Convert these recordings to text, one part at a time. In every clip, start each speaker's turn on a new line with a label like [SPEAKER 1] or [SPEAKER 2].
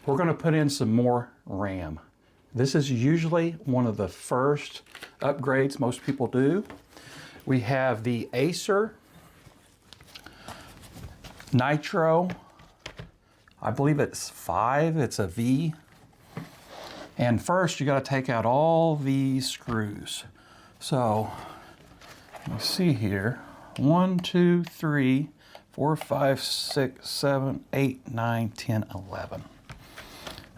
[SPEAKER 1] we're going to put in some more RAM. This is usually one of the first upgrades most people do. We have the Acer Nitro. I believe it's 5, it's a V. And first you got to take out all these screws. So, let me see here. 1, 2, 3, 4, 5, 6, 7, 8, 9, 10, 11.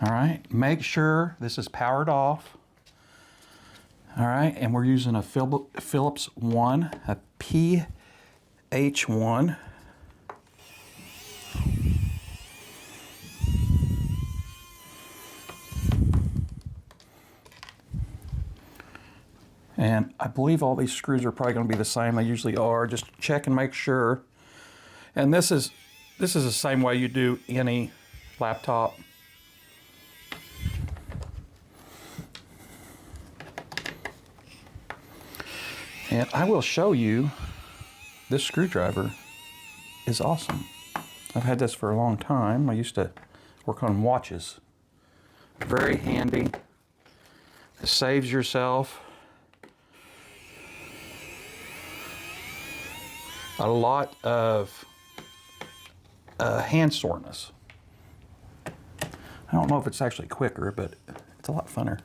[SPEAKER 1] All right, make sure this is powered off. All right, and we're using a Philips One, a PH1. And I believe all these screws are probably going to be the same. They usually are. Just check and make sure. And this is the same way you do any laptop. And I will show you, this screwdriver is awesome. I've had this for a long time. I used to work on watches. Very handy. It saves yourself a lot of hand soreness. I don't know if it's actually quicker, but it's a lot funner.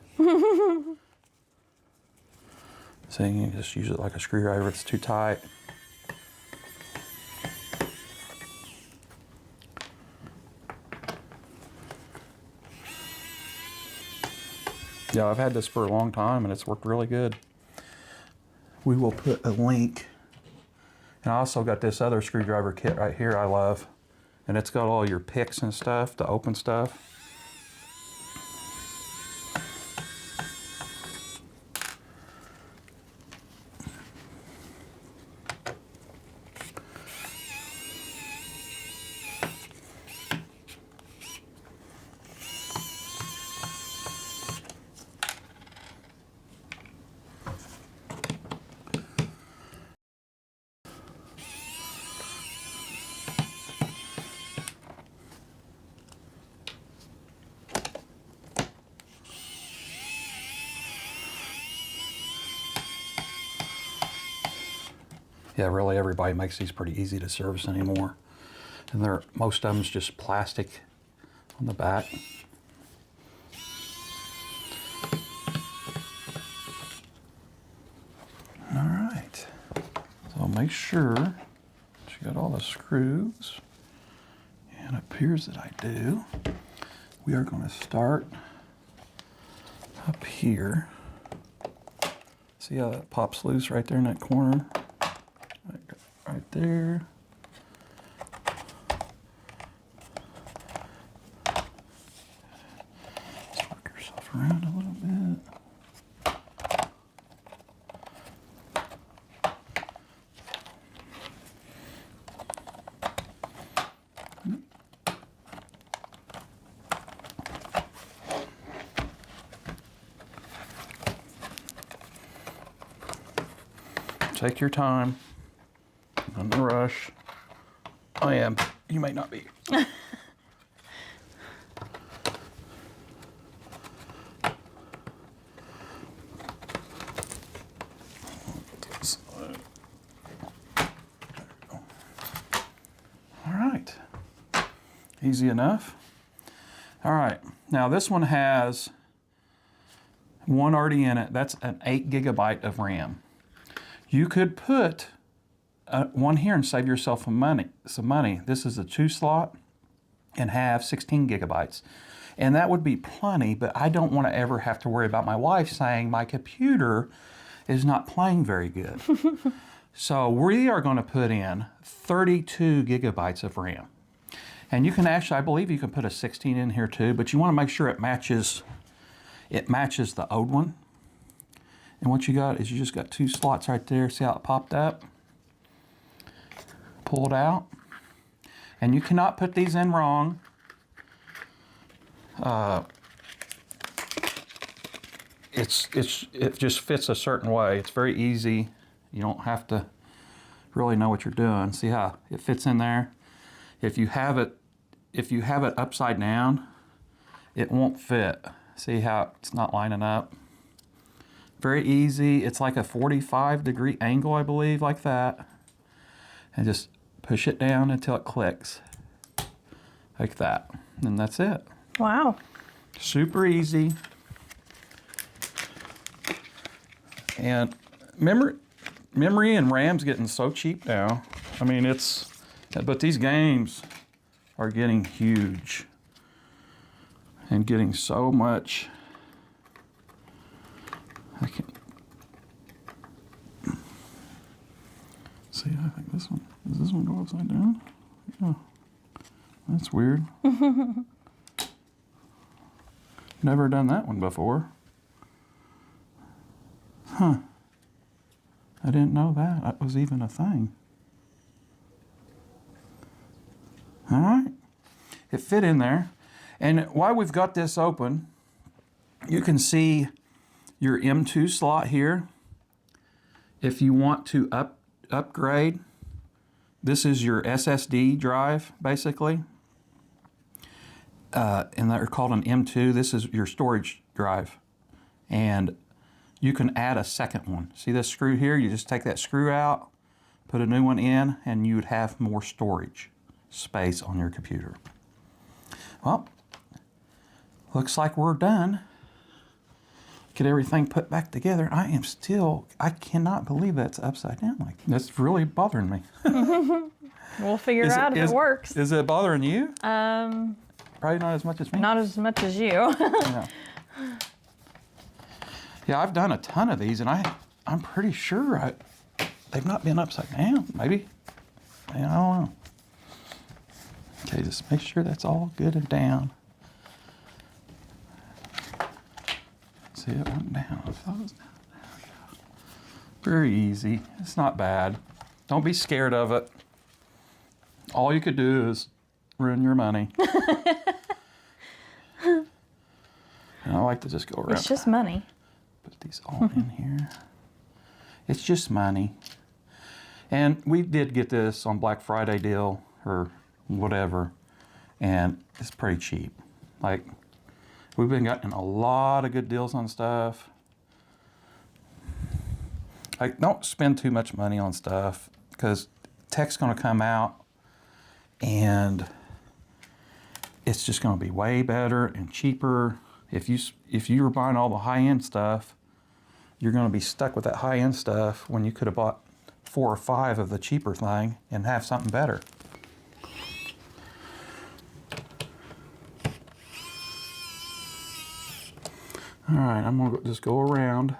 [SPEAKER 1] So you can just use it like a screwdriver if it's too tight. Yeah, I've had this for a long time and it's worked really good. We will put a link. And I also got this other screwdriver kit right here I love. And it's got all your picks and stuff to open stuff. Yeah, really everybody makes these pretty easy to service anymore. And most of them's just plastic on the back. All right, so make sure that you got all the screws. And it appears that I do. We are going to start up here. See how that pops loose right there in that corner? Right there. Just work yourself around a little bit. Take your time. Not in a rush. I am. You might not be. All right. Easy enough. All right. Now this one has one already in it. That's an 8 GB of RAM. You could put one here and save yourself some money. This is a 2-slot and have 16 GB. And that would be plenty, but I don't want to ever have to worry about my wife saying my computer is not playing very good. So we are going to put in 32 GB of RAM. And you can actually, I believe you can put a 16 in here too, but you want to make sure it matches the old one. And what you got is you just got 2 slots right there. See how it popped up? Pull it out. And you cannot put these in wrong. It just fits a certain way. It's very easy. You don't have to really know what you're doing. See how it fits in there? If you have it upside down, it won't fit. See how it's not lining up? Very easy. It's like a 45-degree angle, I believe, like that. And just push it down until it clicks. Like that. And that's it.
[SPEAKER 2] Wow.
[SPEAKER 1] Super easy. And memory and RAM's getting so cheap now. I mean, but these games are getting huge and getting so much. I can see. I think does this one go upside down? Yeah, that's weird. Never done that one before. Huh. I didn't know that was even a thing. All right. It fit in there. And while we've got this open, you can see your M2 slot here. If you want to upgrade, this is your SSD drive, basically. And they're called an M2. This is your storage drive. And you can add a second one. See this screw here? You just take that screw out, put a new one in, and you would have more storage space on your computer. Well, looks like we're done. Get everything put back together. I cannot believe that's upside down. Like, that's really bothering me.
[SPEAKER 2] We'll figure it out if it works.
[SPEAKER 1] Is it bothering you? Probably not as much as me.
[SPEAKER 2] Not as much as you.
[SPEAKER 1] Yeah. Yeah, I've done a ton of these, and I'm pretty sure they've not been upside down. Maybe. I don't know. Okay, just make sure that's all good and down. See, it went down. I thought it was down. There we go. Very easy. It's not bad. Don't be scared of it. All you could do is ruin your money. And I like to just go around.
[SPEAKER 2] It's just money.
[SPEAKER 1] Put these all in here. It's just money. And we did get this on Black Friday deal or whatever, and it's pretty cheap. Like, we've been getting a lot of good deals on stuff. Like, don't spend too much money on stuff because tech's going to come out and it's just going to be way better and cheaper. If you were buying all the high-end stuff, you're going to be stuck with that high-end stuff when you could have bought 4 or 5 of the cheaper thing and have something better. All right, I'm going to just go around.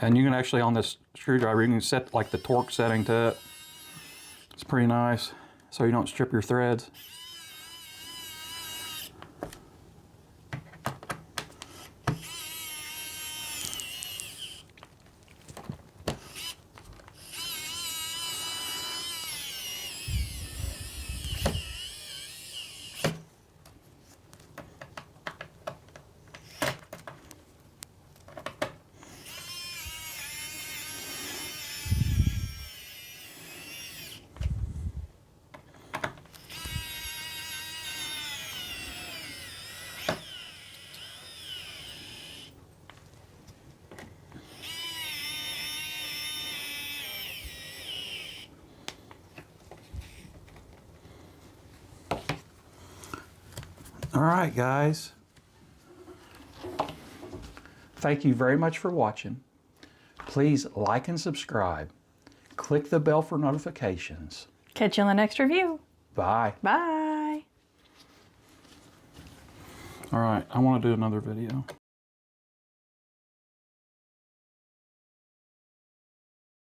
[SPEAKER 1] And you can actually, on this screwdriver, you can set like the torque setting to it. It's pretty nice, so you don't strip your threads. All right, guys. Thank you very much for watching. Please like and subscribe. Click the bell for notifications.
[SPEAKER 2] Catch you on the next review.
[SPEAKER 1] Bye.
[SPEAKER 2] Bye.
[SPEAKER 1] All right, I want to do another video.